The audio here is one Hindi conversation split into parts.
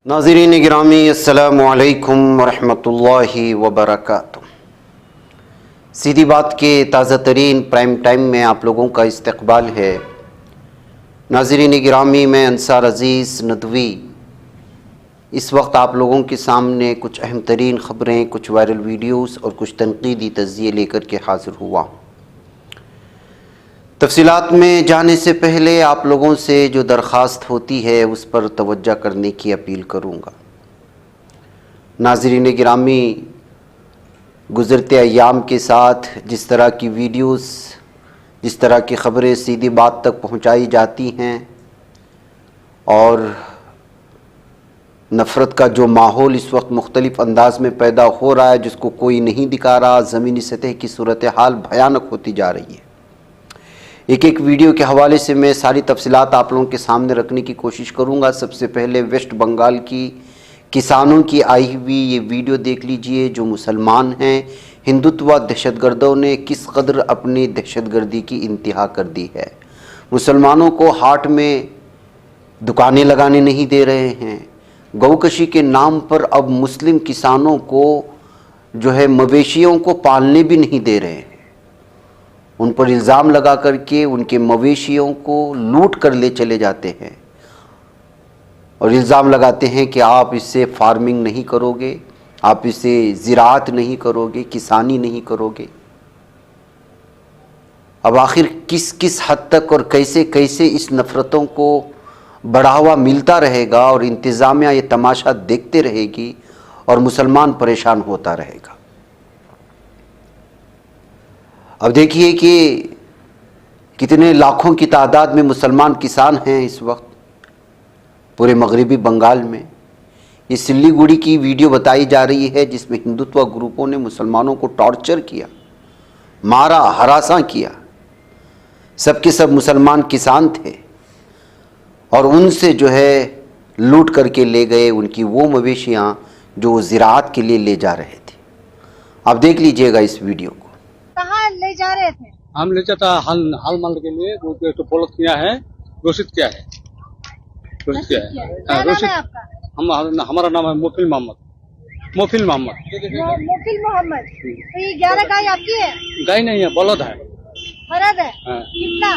नाज़रीन गिरामी अस्सलामु अलैकुम वरहमतुल्लाहि वबरकातुह। सीधी बात के ताज़ा तरीन प्राइम टाइम में आप लोगों का इस्तकबाल है। नाज़रीन गिरामी, मैं अंसार अज़ीज़ नदवी इस वक्त आप लोगों के सामने कुछ अहम तरीन ख़बरें, कुछ वायरल वीडियोस और कुछ तनक़ीदी तज़्ज़िये लेकर के हाज़िर हुआ हूँ। तफ़सीलात में जाने से पहले आप लोगों से जो दरख्वास्त होती है उस पर तवज्जो करने की अपील करूँगा। नाज़रीन गिरामी, गुज़रते अय्याम के साथ जिस तरह की वीडियोस, जिस तरह की ख़बरें सीधी बात तक पहुँचाई जाती हैं और नफ़रत का जो माहौल इस वक्त मुख्तलिफ़ अंदाज़ में पैदा हो रहा है, जिसको कोई नहीं दिखा रहा, ज़मीनी सतह की सूरत हाल भयानक होती जा रही है। एक एक वीडियो के हवाले से मैं सारी तफसीलात आप लोगों के सामने रखने की कोशिश करूंगा। सबसे पहले वेस्ट बंगाल की किसानों की आई हुई ये वीडियो देख लीजिए। जो मुसलमान हैं, हिंदुत्व दहशतगर्दों ने किस कदर अपनी दहशतगर्दी की इंतहा कर दी है। मुसलमानों को हाट में दुकानें लगाने नहीं दे रहे हैं। गौकशी के नाम पर अब मुस्लिम किसानों को जो है मवेशियों को पालने भी नहीं दे रहे हैं। उन पर इल्ज़ाम लगा करके उनके मवेशियों को लूट कर ले चले जाते हैं और इल्ज़ाम लगाते हैं कि आप इससे फार्मिंग नहीं करोगे, आप इससे ज़िराअत नहीं करोगे, किसानी नहीं करोगे। अब आखिर किस किस हद तक और कैसे कैसे इस नफ़रतों को बढ़ावा मिलता रहेगा और इंतज़ामिया ये तमाशा देखते रहेगी और मुसलमान परेशान होता रहेगा। अब देखिए कि कितने लाखों की तादाद में मुसलमान किसान हैं इस वक्त पूरे मगरिबी बंगाल में। ये सिल्लीगुड़ी की वीडियो बताई जा रही है जिसमें हिंदुत्व ग्रुपों ने मुसलमानों को टॉर्चर किया, मारा, हरासा किया। सब के सब मुसलमान किसान थे और उनसे जो है लूट करके ले गए उनकी वो मवेशियाँ जो ज़िराअत के लिए ले जा रहे थे। आप देख लीजिएगा इस वीडियो को। कहाँ ले जा रहे थे? हम ले जाता हाल माल के लिए। वो तो पोलत किया है, रोशिद क्या है, रोशिद क्या है। क्या नाम है आपका? हमारा नाम है मोफिल मोहम्मद। मोफिल मोहम्मद। तो ये 11 गाय आपकी है? गाय नहीं है, बलद है। बलद है? हाँ। कितना?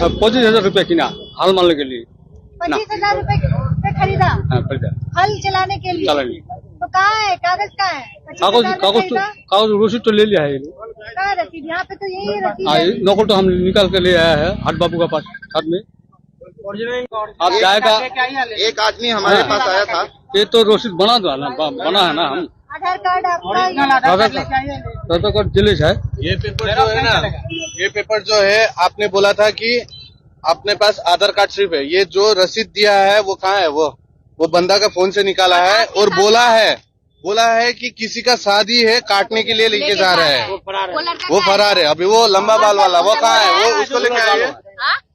25,000 रुपया किना हाल माल के लिए। 25,000 रुपए खरीदा? हाँ, खरीदा। हल चलाने के लिए? चलाने। तो कहाँ है कागज? कहाँ है? कागज रोशिद तो ले लिया है। कहाँ रसीद? यहाँ पे तो यही रसीद है। नौकर तो हम निकाल के ले आया है हट बाबू का पास हाथ में। आप जाएगा, एक आदमी हमारे पास आया था। ये तो रोशिद बना है ना। हम आधार कार्ड आपका? आधार कार्ड जिले है। ये पेपर जो है ना, ये पेपर जो है आपने बोला था कि अपने पास आधार कार्ड सिर्फ है। ये जो रसीद दिया है वो कहाँ है? वो बंदा का फोन से निकाला है और बोला है कि किसी का शादी है, काटने के लिए लेके जा रहा है। वो फरार है। अभी वो लंबा बाल वाला वो कहाँ है? वो उसको लेके आइए।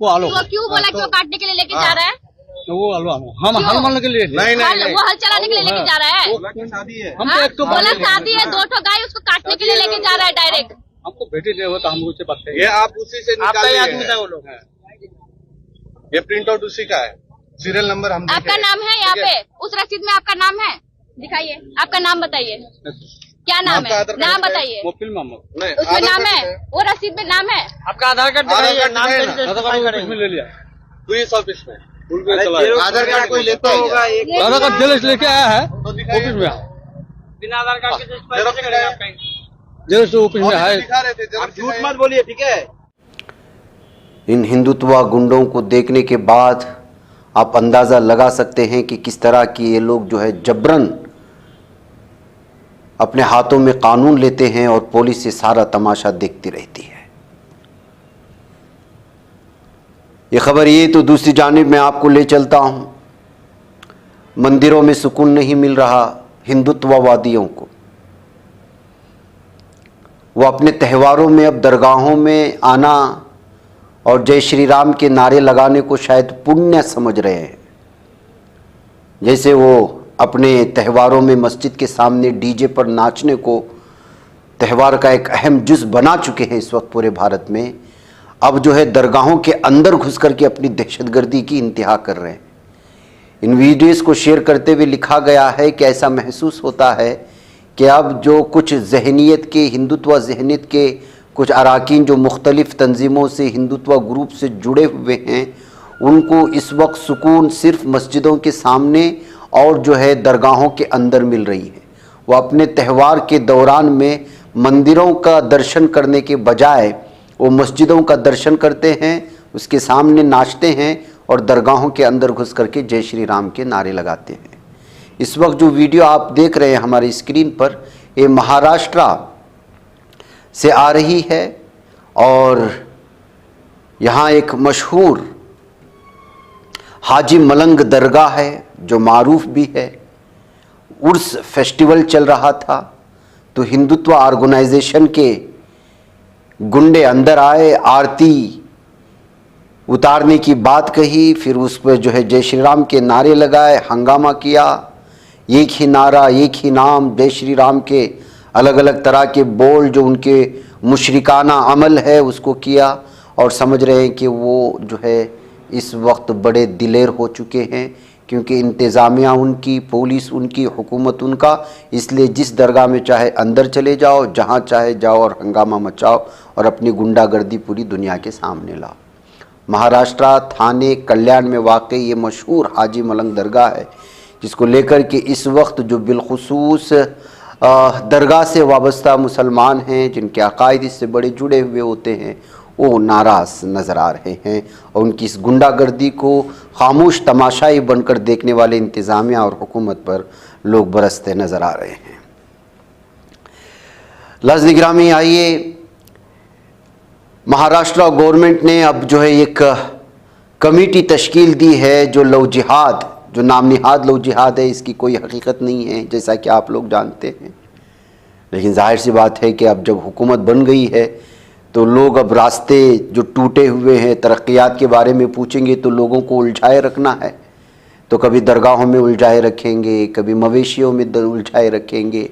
वो आलो। वो क्यों बोला कि वो काटने के लिए लेके जा रहा है? वो हम हल मारने के लिए नहीं वो हल चलाने के लिए लेके जा रहा है। शादी है। हमको एक तो बोला शादी है, 2 ठो गाय उसको काटने के लिए लेके जा रहा है डायरेक्ट। हमको भेटे नहीं होता, हम उससे बात करेंगे। ये आप उसी से निकालिए। आदमी था वो लोग। ये प्रिंट आउट उसी का है। सीरियल नंबर हम आपका नाम है यहाँ पे? उस रसीद में आपका नाम है? दिखाइए, आपका नाम बताइए। क्या नाम है? नाम बताइए। मोफिल मोहम्मद। उसमें नाम है? वो रसीद में नाम है? आपका आधार कार्ड ले लिया पुलिस ऑफिस में। आधार कार्ड कोई लेता होगा। आधार कार्ड जेल से लेके आया है ऑफिस में। बिना आधार कार्ड के जेल से ऑफिस में है। आप झूठ मत बोलिए, ठीक है? इन हिंदुत्व गुंडों को देखने के बाद आप अंदाज़ा लगा सकते हैं कि किस तरह की ये लोग जो है जबरन अपने हाथों में कानून लेते हैं और पुलिस से सारा तमाशा देखती रहती है। ये खबर ये तो दूसरी जानिब मैं आपको ले चलता हूँ। मंदिरों में सुकून नहीं मिल रहा हिंदुत्ववादियों को। वो अपने त्योहारों में अब दरगाहों में आना और जय श्री राम के नारे लगाने को शायद पुण्य समझ रहे हैं। जैसे वो अपने त्योहारों में मस्जिद के सामने डीजे पर नाचने को त्यौहार का एक अहम जुज़ बना चुके हैं इस वक्त पूरे भारत में। अब जो है दरगाहों के अंदर घुस करके अपनी दहशतगर्दी की इंतहा कर रहे हैं। इन वीडियोस को शेयर करते हुए लिखा गया है कि ऐसा महसूस होता है कि अब जो कुछ जहनीत के, हिंदुत्व जहनीत के कुछ अराकीन जो मुख्तलिफ तंजीमों से, हिंदुत्व ग्रुप से जुड़े हुए हैं, उनको इस वक्त सुकून सिर्फ मस्जिदों के सामने और जो है दरगाहों के अंदर मिल रही है। वो अपने त्यौहार के दौरान में मंदिरों का दर्शन करने के बजाय वो मस्जिदों का दर्शन करते हैं, उसके सामने नाचते हैं और दरगाहों के अंदर घुस करके जय श्री राम के नारे लगाते हैं। इस वक्त जो वीडियो आप देख रहे हैं हमारी स्क्रीन पर, ये महाराष्ट्र से आ रही है और यहाँ एक मशहूर हाजी मलंग दरगाह है जो मारूफ भी है। उर्स फेस्टिवल चल रहा था तो हिंदुत्व ऑर्गेनाइजेशन के गुंडे अंदर आए, आरती उतारने की बात कही, फिर उस पर जो है जय श्री राम के नारे लगाए, हंगामा किया। एक ही नारा, एक ही नाम, जय श्री राम के अलग अलग तरह के बोल जो उनके मुशरिकाना अमल है उसको किया और समझ रहे हैं कि वो जो है इस वक्त बड़े दिलेर हो चुके हैं क्योंकि इंतज़ामिया उनकी, पुलिस उनकी, हुकूमत उनका। इसलिए जिस दरगाह में चाहे अंदर चले जाओ, जहाँ चाहे जाओ और हंगामा मचाओ और अपनी गुंडागर्दी पूरी दुनिया के सामने लाओ। महाराष्ट्र थाने कल्याण में वाक़ ये मशहूर हाजी मलंग दरगाह है जिसको लेकर के इस वक्त जो बिलखुसूस दरगाह से वाबस्ता मुसलमान हैं, जिनके अकायद इससे बड़े जुड़े हुए होते हैं, वो नाराज़ नज़र आ रहे हैं और उनकी इस गुंडागर्दी को खामोश तमाशाई बनकर देखने वाले इंतज़ामिया और हुकूमत पर लोग बरसते नज़र आ रहे हैं। लाज़ गिरामी, आइए, महाराष्ट्र गवर्नमेंट ने अब जो है एक कमेटी तश्कील दी है जो लव जिहाद, जो नामनिहाद लव जिहाद है, इसकी कोई हकीकत नहीं है जैसा कि आप लोग जानते हैं। लेकिन जाहिर सी बात है कि अब जब हुकूमत बन गई है तो लोग अब रास्ते जो टूटे हुए हैं, तरक्यात के बारे में पूछेंगे तो लोगों को उलझाए रखना है। तो कभी दरगाहों में उलझाए रखेंगे, कभी मवेशियों में उलझाए रखेंगे,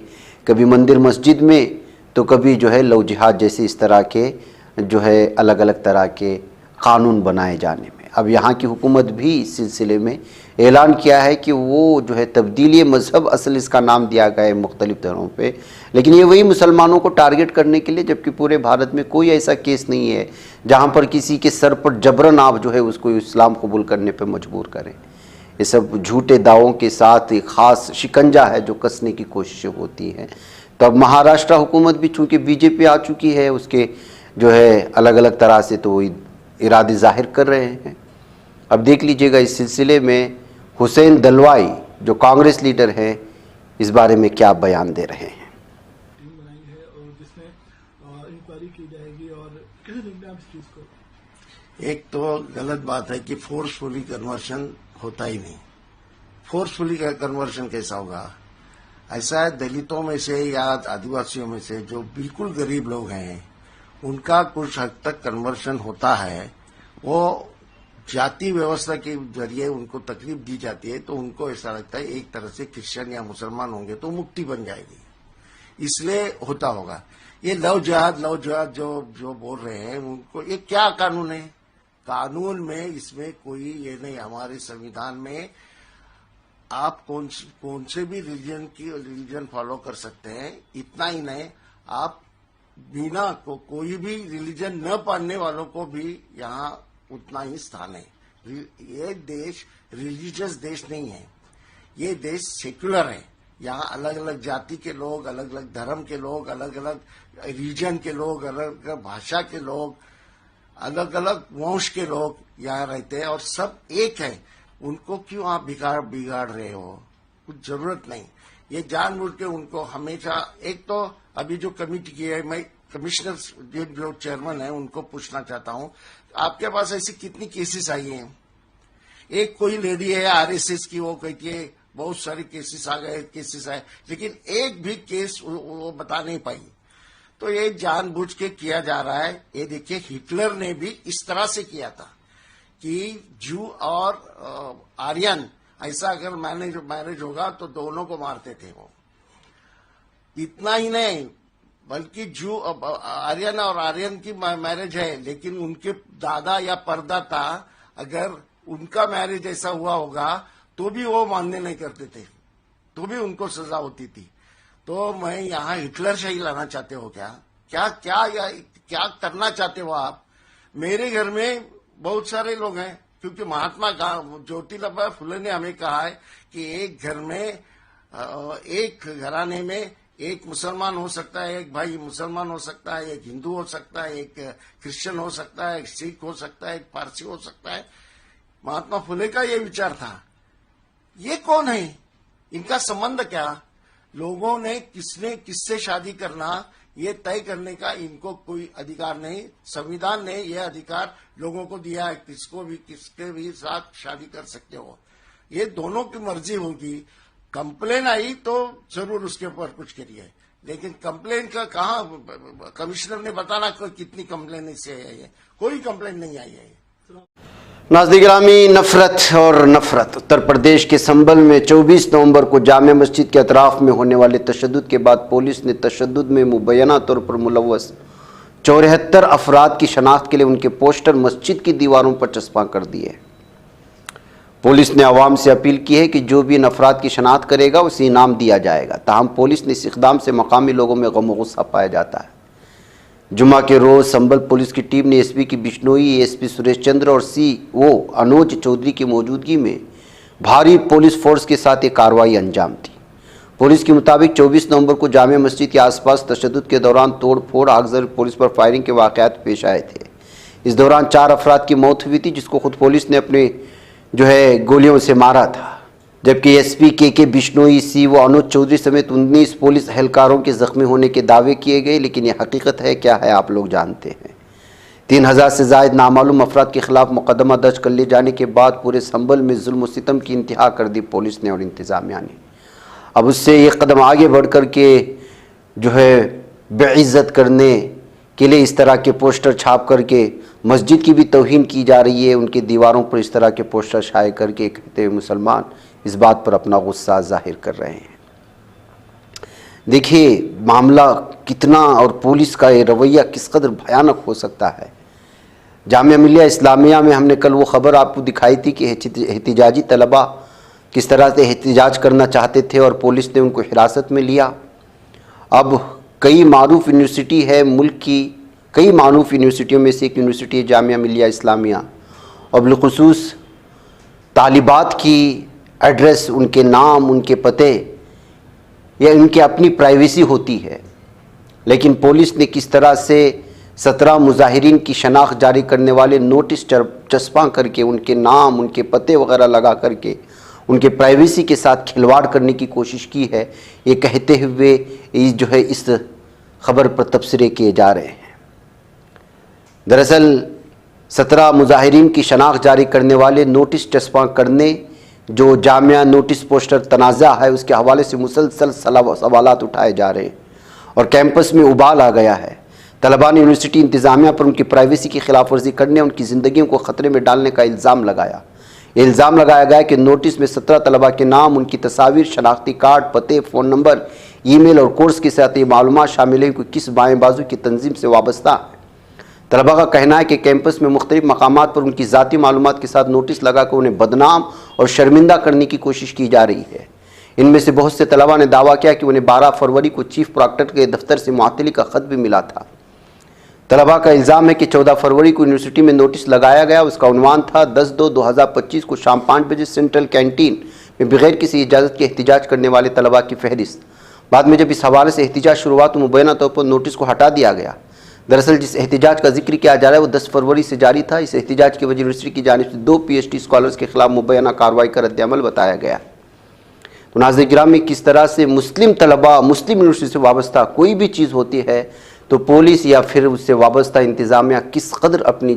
कभी मंदिर मस्जिद में, तो कभी जो है लव जिहाद जैसे इस तरह के जो है अलग अलग तरह के कानून बनाए जाने में। अब यहाँ की हुकूमत भी इस सिलसिले में ऐलान किया है कि वो जो है तब्दीली मज़हब, असल इसका नाम दिया गया है मुख्तलिफ तरहों पे, लेकिन ये वही मुसलमानों को टारगेट करने के लिए, जबकि पूरे भारत में कोई ऐसा केस नहीं है जहाँ पर किसी के सर पर जबरन आप जो है उसको इस्लाम कबूल करने पर मजबूर करें। ये सब झूठे दावों के साथ एक ख़ास शिकंजा है जो कसने की कोशिशें होती हैं। तो अब महाराष्ट्र हुकूमत भी चूँकि बीजेपी आ चुकी है, उसके जो है अलग अलग तरह से तो इरादे ज़ाहिर कर रहे हैं। अब देख लीजिएगा इस सिलसिले में हुसैन दलवाई जो कांग्रेस लीडर हैं इस बारे में क्या बयान दे रहे हैं। टीम बनाई है और जिसमें इंक्वायरी की जाएगी और कैसे देखते हैं आप इस चीज को? एक तो गलत बात है कि फोर्सफुली कन्वर्शन होता ही नहीं। फोर्सफुली कन्वर्शन कैसा होगा? ऐसा है, दलितों में से या आदिवासियों में से जो बिल्कुल गरीब लोग हैं उनका कुछ हद तक कन्वर्शन होता है। वो जाति व्यवस्था के जरिए उनको तकलीफ दी जाती है तो उनको ऐसा लगता है एक तरह से क्रिश्चियन या मुसलमान होंगे तो मुक्ति बन जाएगी, इसलिए होता होगा। ये लव जिहाद जो बोल रहे हैं उनको, ये क्या कानून है? कानून में इसमें कोई ये नहीं। हमारे संविधान में आप कौन से भी रिलीजन फॉलो कर सकते हैं, इतना ही नहीं, आप बिना कोई भी रिलीजन न पालने वालों को भी यहाँ उतना ही स्थान है। ये देश रिलीजियस देश नहीं है, ये देश सेक्युलर है। यहाँ अलग अलग जाति के लोग, अलग अलग धर्म के लोग, अलग अलग रीजन के लोग, अलग अलग भाषा के लोग, अलग अलग वंश के लोग यहाँ रहते हैं और सब एक है। उनको क्यों आप बिगाड़ रहे हो? कुछ जरूरत नहीं। ये जानबूझ के उनको हमेशा, एक तो अभी जो कमेटी की है, मैं कमिश्नर जो चेयरमैन है उनको पूछना चाहता हूं, आपके पास ऐसी कितनी केसेस आई हैं? एक कोई लेडी है आरएसएस की, वो कहती है बहुत सारे केसेस आ गए, केसेस आए, लेकिन एक भी केस वो बता नहीं पाई। तो ये जानबूझ के किया जा रहा है। ये देखिए, हिटलर ने भी इस तरह से किया था कि जू और आर्यन ऐसा अगर मैरिज होगा तो दोनों को मारते थे वो। इतना ही नहीं, बल्कि जू आर्यन और आर्यन की मैरिज है, लेकिन उनके दादा या परदादा अगर उनका मैरिज ऐसा हुआ होगा तो भी वो मान्य नहीं करते थे, तो भी उनको सजा होती थी। तो मैं यहाँ हिटलर शाही लाना चाहते हो क्या? क्या क्या क्या करना चाहते हो आप? मेरे घर में बहुत सारे लोग हैं, क्योंकि महात्मा ज्योतिबा फुले ने हमें कहा है कि एक घर में, एक घराने में एक मुसलमान हो सकता है, एक भाई मुसलमान हो सकता है, एक हिंदू हो सकता है, एक क्रिश्चियन हो सकता है, एक सिख हो सकता है, एक पारसी हो सकता है। महात्मा फुले का ये विचार था। ये कौन है? इनका संबंध क्या? लोगों ने किससे शादी करना ये तय करने का इनको कोई अधिकार नहीं। संविधान ने यह अधिकार लोगों को दिया है, किसके भी साथ शादी कर सकते हो। ये दोनों की मर्जी होगी। कंप्लेन आई तो जरूर उसके ऊपर कुछ करिए, लेकिन कंप्लेन का कहा, कमिश्नर ने बताना कितनी कंप्लेन इससे आई है? कोई कंप्लेन नहीं आई है। नाज़रीन गिरामी, नफरत और नफरत। उत्तर प्रदेश के संभल में 24 नवंबर को जामिया मस्जिद के अतराफ में होने वाले तशद्दुद के बाद पुलिस ने तशद्दुद में मुबैना तौर पर मुलव्वस 74 अफराद की शनाख्त के लिए उनके पोस्टर मस्जिद की दीवारों पर चस्पा कर दिए। पुलिस ने आवाम से अपील की है कि जो भी इन अफराद की शनाख्त करेगा उसे इनाम दिया जाएगा। ताहम पुलिस ने इस इक़दाम से मकामी लोगों में गम गुस्सा पाया जाता है। जुमा के रोज़ संभल पुलिस की टीम ने एसपी की बिश्नोई, एसपी सुरेश चंद्र और सीओ अनुज चौधरी की मौजूदगी में भारी पुलिस फोर्स के साथ एक कार्रवाई अंजाम दी। पुलिस के मुताबिक 24 नवंबर को जामिया मस्जिद के आसपास तशद्दुद के दौरान तोड़ फोड़, आगजनी, पुलिस पर फायरिंग के वाक़यात पेश आए थे। इस दौरान 4 अफराद की मौत हुई थी, जिसको खुद पुलिस ने अपने गोलियों से मारा था, जबकि एसपी के बिश्नोई, सीओ अनुज चौधरी समेत 19 पुलिस एहलकारों के जख्मी होने के दावे किए गए। लेकिन यह हकीकत है क्या है, आप लोग जानते हैं। 3000 से ज़ायद नामालूम अफराद के खिलाफ मुकदमा दर्ज कर लिए जाने के बाद पूरे संभल में जुल्म व सितम की इंतहा कर दी पुलिस ने और इंतज़ामिया ने। अब उससे एक कदम आगे बढ़ कर के बेइज्जत करने के लिए इस तरह के पोस्टर छाप करके मस्जिद की भी तौहीन की जा रही है। उनकी दीवारों पर इस तरह के पोस्टर छाए करके कहते हुए मुसलमान इस बात पर अपना गुस्सा जाहिर कर रहे हैं। देखिए मामला कितना, और पुलिस का ये रवैया किस कदर भयानक हो सकता है। जामिया मिलिया इस्लामिया में हमने कल वो ख़बर आपको दिखाई थी कि एहतिजाजी तलबा किस तरह से एहतिजाज करना चाहते थे और पुलिस ने उनको हिरासत में लिया। अब कई मारूफ यूनिवर्सिटी है, मुल्क की कई मारूफ यूनिवर्सिटियों में से एक यूनिवर्सिटी है जामिया मिलिया इस्लामिया, और बिलखुसूस तालिबात की एड्रेस, उनके नाम, उनके पते या उनकी अपनी प्राइवेसी होती है। लेकिन पुलिस ने किस तरह से 17 मुजाहिरीन की शनाख्त जारी करने वाले नोटिस चस्पा करके उनके नाम, उनके पते वगैरह लगा करके उनके प्राइवेसी के साथ खिलवाड़ करने की कोशिश की है, ये कहते हुए इस खबर पर तबसरे किए जा रहे हैं। दरअसल 17 मुजाहिरीन की शनाख्त जारी करने वाले नोटिस चस्पा करने जो जामिया नोटिस पोस्टर तनाज़ा है, उसके हवाले से मुसलसल सवालात उठाए जा रहे हैं और कैंपस में उबाल आ गया है। तलबा ने यूनिवर्सिटी इंतज़ामिया पर उनकी प्राइवेसी की खिलाफ वर्जी करने, उनकी ज़िंदगियों को ख़तरे में डालने का इल्ज़ाम लगाया। इल्ज़ाम लगाया गया कि नोटिस में 17 तलबा के नाम, उनकी तस्वीर, शनाख्ती कार्ड, पते, फ़ोन नंबर, ईमेल और कोर्स के साथ ये मालूमात शामिल है कि किस बाएँ बाजू की तंजीम से वाबस्ता है। तलबा का कहना है कि कैंपस में मुख्तलिफ मकामात पर उनकी ज़ाती मालूमात के साथ नोटिस लगाकर उन्हें बदनाम और शर्मिंदा करने की कोशिश की जा रही है। इनमें से बहुत से तलबा ने दावा किया कि उन्हें 12 फरवरी को चीफ प्रॉक्टर के दफ्तर से मुअत्तली का ख़त भी मिला था। तलबा का इल्ज़ाम है कि 14 फरवरी को यूनिवर्सिटी में नोटिस लगाया गया। उसका उन्वान था 10/2/2025 को शाम 5 बजे सेंट्रल कैंटीन में बगैर किसी इजाज़त के एहतिजाज करने वाले तलबा की फहरिस्त। बाद में जब इस हवाले से एहतिजाज शुरू हुआ तो मुबैना तौर पर नोटिस को हटा दिया गया। दरअसल जिस एहतिजाज का जिक्र किया जा रहा है वो 10 फरवरी से जारी था। इस एहतिजाज की वजह यूनिवर्सिटी की जानिब से 2 PhD स्कॉलर्स के खिलाफ मुबैना कार्रवाई का रद्द-ए-अमल बताया गया। तो नाज़रीन गिरामी, किस तरह से मुस्लिम तलबा, मुस्लिम यूनिवर्सिटी से वाबस्ता कोई भी चीज़ होती है तो पुलिस या फिर उससे वाबस्ता इंतज़ामिया किस कदर अपनी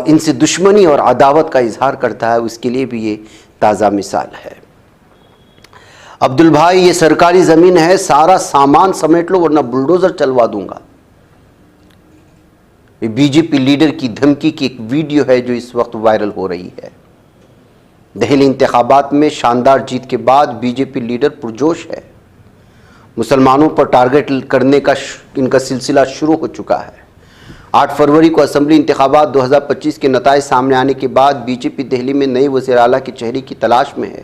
इनसे दुश्मनी और अदावत का इजहार करता है, उसके लिए भी ये ताज़ा मिसाल है। अब्दुल भाई, ये सरकारी ज़मीन है, सारा सामान समेट लो वरना बुलडोज़र चलवा दूंगा। ये बीजेपी लीडर की धमकी की एक वीडियो है जो इस वक्त वायरल हो रही है। दहली इंतखाबात में शानदार जीत के बाद बीजेपी लीडर पुरजोश है। मुसलमानों पर टारगेट करने का इनका सिलसिला शुरू हो चुका है। 8 फरवरी को असेंबली इंतखाबात 2025 के नताइज सामने आने के बाद बीजेपी दिल्ली में नए वज़ीर आला के चेहरे की तलाश में है।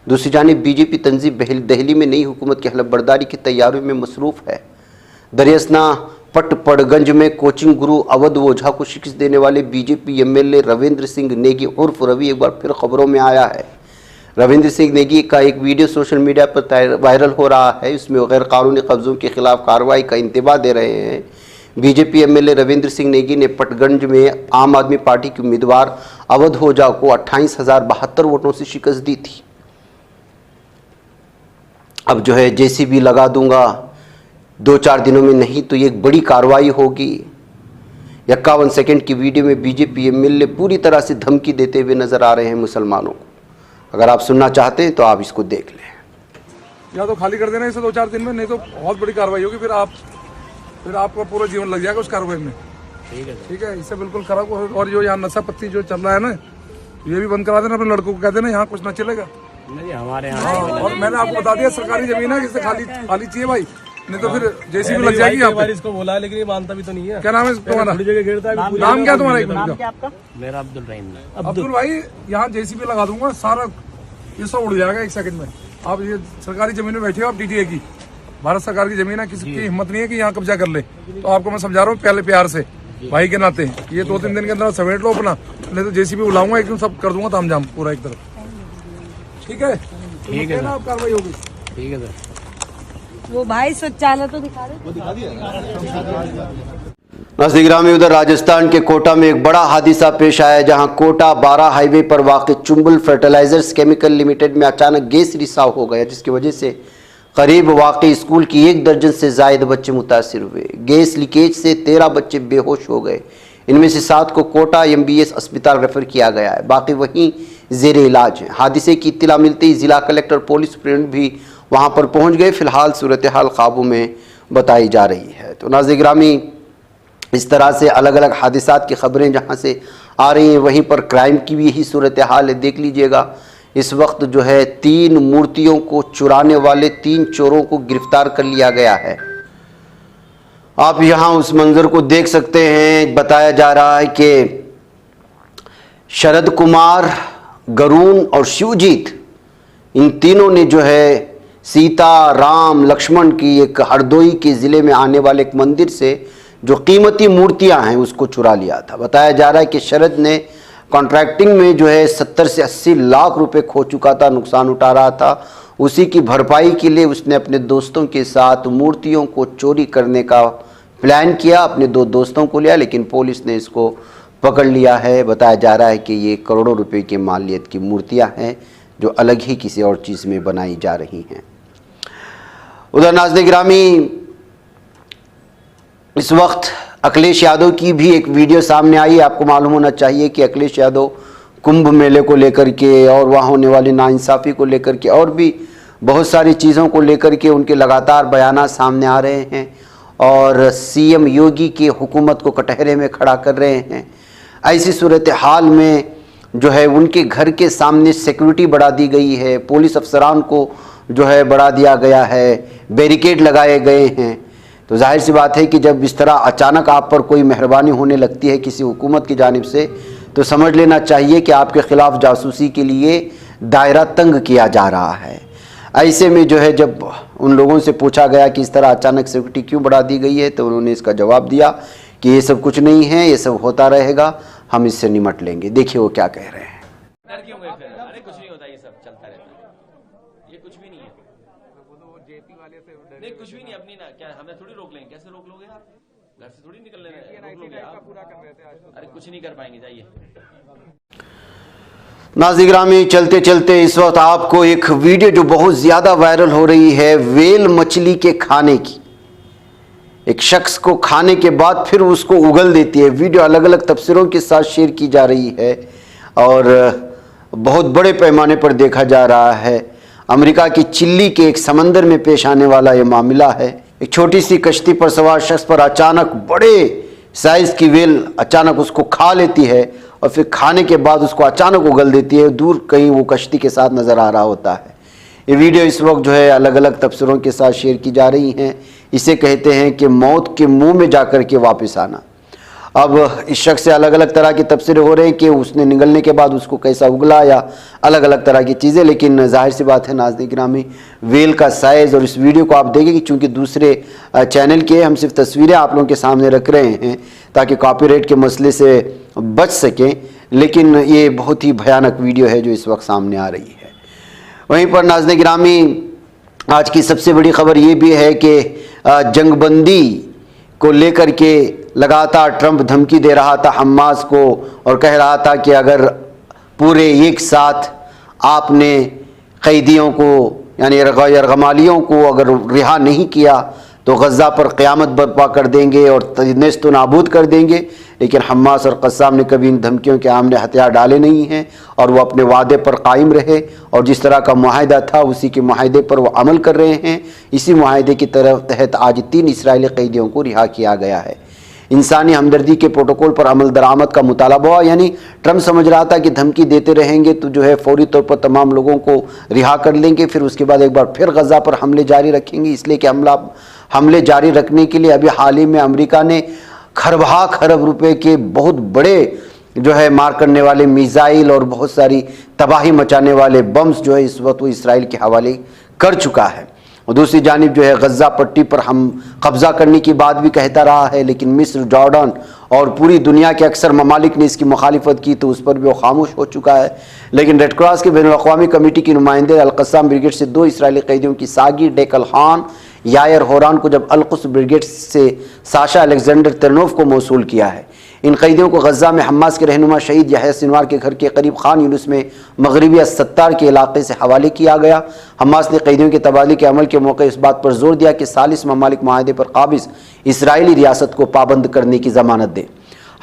दूसरी जानिब बीजेपी तंजीम दिल्ली में नई हुकूमत की हलफ बर्दारी की तैयारियों में मसरूफ़ है। दरियासना पटपड़गंज में कोचिंग गुरु अवध ओझा को शिकस्त देने वाले बीजेपी एमएलए रविंद्र सिंह नेगी उर्फ रवि एक बार फिर खबरों में आया है। रविंद्र सिंह नेगी का एक वीडियो सोशल मीडिया पर वायरल हो रहा है। इसमें गैर कानूनी कब्जों के खिलाफ कार्रवाई का इंतबाह दे रहे हैं। बीजेपी एमएलए रविंद्र सिंह नेगी ने पटगंज में आम आदमी पार्टी के उम्मीदवार अवध ओझा को 28,072 वोटों से शिकस्त दी थी। अब जो है जेसीबी लगा दूंगा 2-4 दिनों में, नहीं तो ये एक बड़ी कार्रवाई होगी। 51 सेकंड की वीडियो में बीजेपी एमएलए पूरी तरह से धमकी देते हुए नजर आ रहे हैं मुसलमानों को। अगर आप सुनना चाहते हैं तो आप इसको देख लें। या तो खाली कर देना इसे 2-4 दिन में, नहीं तो बहुत बड़ी कार्रवाई होगी। फिर आपका पूरा जीवन लग जाएगा उस कार्रवाई में। ठीक है, इससे बिल्कुल खराब। और जो यहाँ नशा पत्ती जो चल रहा है ना, ये भी बंद करा देना। अपने लड़कों को कह देना यहाँ कुछ ना चलेगा। नहीं हमारे यहाँ। और मैंने आपको बता दिया सरकारी जमीन है, जिससे खाली चाहिए भाई, नहीं तो फिर जेसीबी लग जाएगी। आप इसको बोला लेकिन ये मानता भी तो नहीं है। क्या नाम है तुम्हारा? नाम क्या तुम्हारा? मेरा अब्दुल रहीम। अब्दुल भाई, यहाँ जेसीबी लगा दूंगा, सारा ये सब उड़ जाएगा 1 सेकंड में। आप ये सरकारी जमीन में बैठे हो, आप डीटीए की, भारत सरकार की जमीन है, किसी की हिम्मत नहीं है कि यहाँ कब्जा कर ले। तो आपको मैं समझा रहा हूँ पहले प्यार से, भाई के नाते, ये 2-3 दिन के अंदर समेट लो अपना, नहीं तो जेसीबी बुलाऊंगा एकदम, सब कर दूंगा तामझाम पूरा एक तरफ। ठीक है, ठीक है ना, आप कार्रवाई होगी। ठीक है सर। वो भाई शौचालय तो दिखा रहे, नाज़रीन, उधर राजस्थान के कोटा में एक बड़ा हादसा पेश आया, जहां कोटा 12 हाईवे पर वाक़ चुंबल फर्टिलाइजर्स केमिकल लिमिटेड में अचानक गैस रिसाव हो गया, जिसकी वजह से करीब वाक़ई स्कूल की 1 दर्जन से ज़ायद बच्चे मुतासिर हुए। गैस लीकेज से 13 बच्चे बेहोश हो गए। इनमें से 7 को कोटा MBS अस्पताल रेफर किया गया है, बाकी वहीं ज़ेर इलाज हैं। हादसे की इत्तला मिलते ही जिला कलेक्टर पुलिस सुप्रीटेंडेंट भी वहां पर पहुंच गए। फिलहाल सूरत हाल काबू में बताई जा रही है। तो नाज़रीन, इस तरह से अलग अलग हादिसात की खबरें जहां से आ रही हैं, वहीं पर क्राइम की भी यही सूरत हाल है। देख लीजिएगा, इस वक्त जो है 3 मूर्तियों को चुराने वाले 3 चोरों को गिरफ्तार कर लिया गया है। आप यहां उस मंजर को देख सकते हैं। बताया जा रहा है कि शरद कुमार, गरुण और शिवजीत, इन तीनों ने जो है सीता, राम, लक्ष्मण की एक हरदोई के ज़िले में आने वाले एक मंदिर से जो कीमती मूर्तियां हैं उसको चुरा लिया था। बताया जा रहा है कि शरद ने कॉन्ट्रैक्टिंग में जो है 70 से 80 लाख रुपए खो चुका था, नुकसान उठा रहा था। उसी की भरपाई के लिए उसने अपने दोस्तों के साथ मूर्तियों को चोरी करने का प्लान किया। अपने 2 दोस्तों को लिया, लेकिन पुलिस ने इसको पकड़ लिया है। बताया जा रहा है कि ये करोड़ों रुपए की मालियत की मूर्तियां हैं जो अलग ही किसी और चीज़ में बनाई जा रही हैं। उधर नाज़रीन गिरामी, इस वक्त अखिलेश यादव की भी एक वीडियो सामने आई। आपको मालूम होना चाहिए कि अखिलेश यादव कुंभ मेले को लेकर के और वहाँ होने वाली नाइंसाफ़ी को लेकर के और भी बहुत सारी चीज़ों को लेकर के उनके लगातार बयान सामने आ रहे हैं और CM योगी की हुकूमत को कटहरे में खड़ा कर रहे हैं। ऐसी सूरत हाल में जो है उनके घर के सामने सिक्योरिटी बढ़ा दी गई है, पुलिस अफसरान को जो है बढ़ा दिया गया है, बैरिकेड लगाए गए हैं। तो जाहिर सी बात है कि जब इस तरह अचानक आप पर कोई मेहरबानी होने लगती है किसी हुकूमत की जानिब से, तो समझ लेना चाहिए कि आपके ख़िलाफ़ जासूसी के लिए दायरा तंग किया जा रहा है। ऐसे में जो है जब उन लोगों से पूछा गया कि इस तरह अचानक सिक्योरिटी क्यों बढ़ा दी गई है, तो उन्होंने इसका जवाब दिया कि ये सब कुछ नहीं है, ये सब होता रहेगा, हम इससे निमट लेंगे। देखिए वो क्या कह रहे हैं। डर क्यों गए फिर? अरे कुछ नहीं होता, ये सब चलता रहता है, ये कुछ भी नहीं है। नहीं कुछ भी नहीं, अपनी ना क्या हमें थोड़ी रोक लेंगे? कैसे रोक लोगे आप? घर से थोड़ी निकल रहे हैं। अरे कुछ नहीं कर पाएंगे, जाइए। नाज़रीन, चलते चलते इस वक्त आपको एक वीडियो जो बहुत ज़्यादा वायरल हो रही है, वेल मछली के खाने की। एक शख्स को खाने के बाद फिर उसको उगल देती है। वीडियो अलग अलग तफसीरों के साथ शेयर की जा रही है और बहुत बड़े पैमाने पर देखा जा रहा है। अमेरिका की चिल्ली के एक समंदर में पेश आने वाला ये मामला है। एक छोटी सी कश्ती पर सवार शख्स पर अचानक बड़े साइज की वेल अचानक उसको खा लेती है और फिर खाने के बाद उसको अचानक उगल देती है। दूर कहीं वो कश्ती के साथ नज़र आ रहा होता है। ये वीडियो इस वक्त जो है अलग अलग तफसीरों के साथ शेयर की जा रही हैं। इसे कहते हैं कि मौत के मुंह में जाकर के वापस आना। अब इस शख्स से अलग अलग तरह के तबसरे हो रहे हैं कि उसने निगलने के बाद उसको कैसा उगला या अलग अलग तरह की चीज़ें, लेकिन जाहिर सी बात है नाज़रीन गिरामी, वेल का साइज़ और इस वीडियो को आप देखें कि चूँकि दूसरे चैनल के हम सिर्फ तस्वीरें आप लोगों के सामने रख रहे हैं ताकि कॉपीराइट के मसले से बच सकें, लेकिन ये बहुत ही भयानक वीडियो है जो इस वक्त सामने आ रही है। वहीं पर नाज़रीन गिरामी, आज की सबसे बड़ी खबर ये भी है कि जंगबंदी को लेकर के लगातार ट्रंप धमकी दे रहा था हमास को और कह रहा था कि अगर पूरे एक साथ आपने कैदियों को यानी यरगमालियों को अगर रिहा नहीं किया तो गज़ा पर क़यामत बर्पा कर देंगे और नेस्त नाबूद कर देंगे। लेकिन हमास और क़स्साम ने कभी इन धमकियों के आमने हथियार डाले नहीं हैं और वो अपने वादे पर कायम रहे और जिस तरह का मुआहदा था उसी के मुआहदे पर वो अमल कर रहे हैं। इसी मुआहदे की तहत आज 3 इस्राएली कैदियों को रिहा किया गया है। इंसानी हमदर्दी के प्रोटोकॉल पर अमल दरामद का मुतालबा हुआ, यानी ट्रंप समझ रहा था कि धमकी देते रहेंगे तो जो है फौरी तौर पर तमाम लोगों को रिहा कर लेंगे, फिर उसके बाद एक बार फिर गज़ा पर हमले जारी रखेंगे। इसलिए कि हमले जारी रखने के लिए अभी हाल ही में अमेरिका ने खरब रुपए के बहुत बड़े जो है मार करने वाले मिसाइल और बहुत सारी तबाही मचाने वाले बम्स जो है इस वक्त वो इसराइल के हवाले कर चुका है। और दूसरी जानिब जो है गज़ा पट्टी पर हम कब्ज़ा करने की बात भी कहता रहा है, लेकिन मिस्र, जॉर्डन और पूरी दुनिया के अक्सर ममालिक ने इसकी मुखालिफत की तो उस पर भी वो खामोश हो चुका है। लेकिन रेड क्रॉस के बैनुल-अक़वामी कमेटी के नुमाइंदे अल-क़स्साम ब्रिगेड से 2 इस्राएली कैदियों की सागी डेकल-खान यायर होरान को जब अल-क़ुद्स ब्रिगेड से साशा अलेक्जेंडर तेरनोव को मौसूल किया है। इन कैदियों को गज़ा में हमास के रहनुमा शहीद याह्या सिनवार के घर के करीब खान यूनुस में मगरबी सत्तार के इलाके से हवाले किया गया। हमास ने कैदियों के तबादले के अमल के मौके इस बात पर जोर दिया कि सालिस ममालिक मुआहदे पर काबिज इसराइली रियासत को पाबंद करने की ज़मानत दे।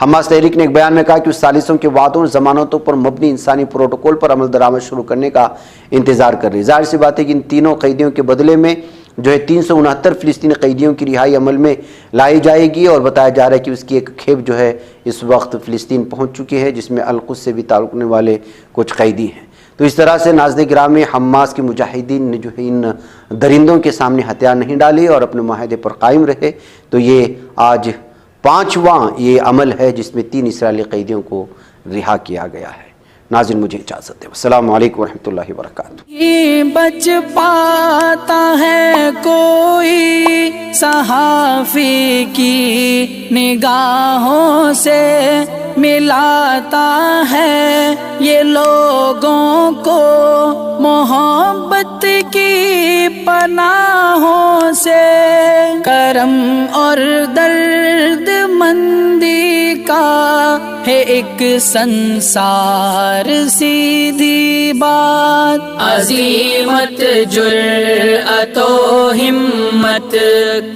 हमास तहरीक ने एक बयान में कहा कि उस सालिसों के वादों और ज़मानतों पर मबनी इंसानी प्रोटोकॉल पर अमल दरामद शुरू करने का इंतज़ार कर रही है। जाहिर सी बात है कि इन तीनों कैदियों के बदले में जो है 369 फ़िलिस्तीनी कैदियों की रिहाई अमल में लाई जाएगी और बताया जा रहा है कि उसकी एक खेप जो है इस वक्त फ़िलिस्तीन पहुंच चुकी है, जिसमें अल-क़ुद्स से भी ताल्लुक़ वाले कुछ कैदी हैं। तो इस तरह से नाज़रीन गिरामी, हमास के मुजाहिदीन ने जो है इन दरिंदों के सामने हथियार नहीं डाले और अपने मुआहदे पर कायम रहे। तो ये आज 5वां ये अमल है जिसमें 3 इस्राएली कैदियों को रिहा किया गया है। नाज़रीन मुझे इजाज़त दें। अस्सलाम वालेकुम रहमतुल्लाहि व बरकातुहू। ये बच पाता है कोई सहाफ़ी की निगाहों से मिलाता है ये लोगों को मोहब्बत की पनाहों से। करम और दर्द मंदी का है एक संसार सीधी बात। अज़ीमत जुर्अतो हिम्मत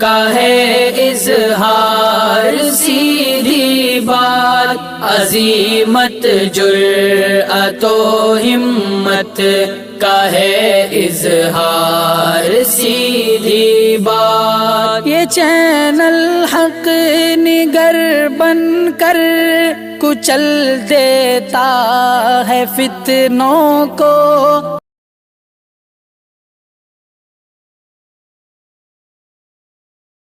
का है इज़हार सीधी बात। अज़ीमत जुर्अतो हिम्मत का है इज़हार सीधी बात। ये चैनल हक निगर बनकर कुचल देता है फितनों को।